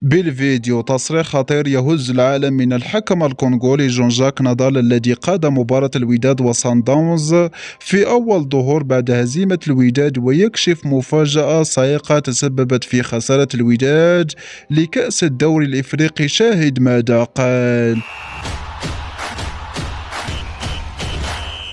بالفيديو تصريح خطير يهز العالم من الحكم الكونغولي جون جاك نادال الذي قاد مباراة الوداد وصن داونز في أول ظهور بعد هزيمة الوداد، ويكشف مفاجأة صاعقة تسببت في خسارة الوداد لكأس الدوري الإفريقي. شاهد ماذا قال.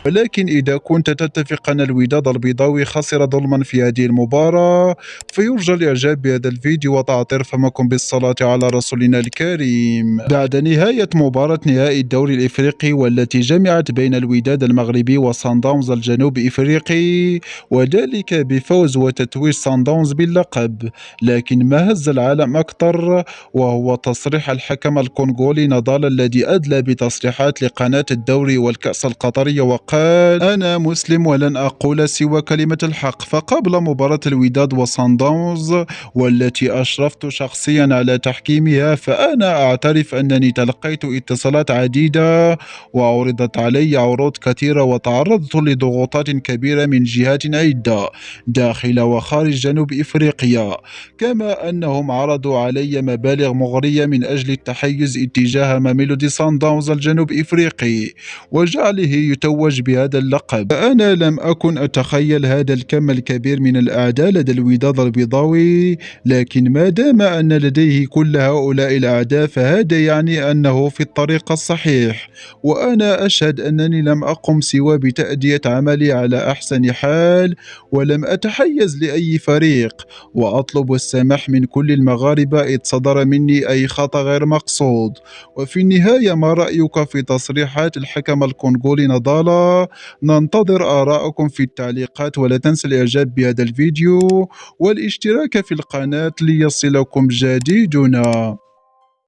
ولكن إذا كنت تتفق أن الوداد البيضاوي خسر ظلما في هذه المباراة، فيرجى الإعجاب بهذا الفيديو وتعطير فمكم بالصلاة على رسولنا الكريم. بعد نهاية مباراة نهائي الدوري الإفريقي والتي جمعت بين الوداد المغربي وصن داونز الجنوب إفريقي، وذلك بفوز وتتويج صن داونز باللقب، لكن ما هز العالم أكثر وهو تصريح الحكم الكونغولي نضال الذي أدلى بتصريحات لقناة الدوري والكأس القطرية وقال: أنا مسلم ولن أقول سوى كلمة الحق. فقبل مباراة الوداد وصن داونز والتي أشرفت شخصيا على تحكيمها، فأنا أعترف أنني تلقيت اتصالات عديدة وعرضت علي عروض كثيرة وتعرضت لضغوطات كبيرة من جهات عدة داخل وخارج جنوب إفريقيا، كما أنهم عرضوا علي مبالغ مغرية من أجل التحيز اتجاه ميلودي صن داونز الجنوب إفريقي وجعله يتوج بهذا اللقب. فأنا لم أكن أتخيل هذا الكم الكبير من الأعداء لدى الوداد البيضاوي، لكن ما دام أن لديه كل هؤلاء الأعداء فهذا يعني أنه في الطريق الصحيح، وأنا أشهد أنني لم أقم سوى بتأدية عملي على أحسن حال ولم أتحيز لأي فريق، وأطلب السماح من كل المغاربة إذ صدر مني أي خطأ غير مقصود. وفي النهاية، ما رأيك في تصريحات الحكم الكونغولي نضالة؟ ننتظر آراءكم في التعليقات، ولا تنسى الإعجاب بهذا الفيديو والاشتراك في القناة ليصلكم جديدنا.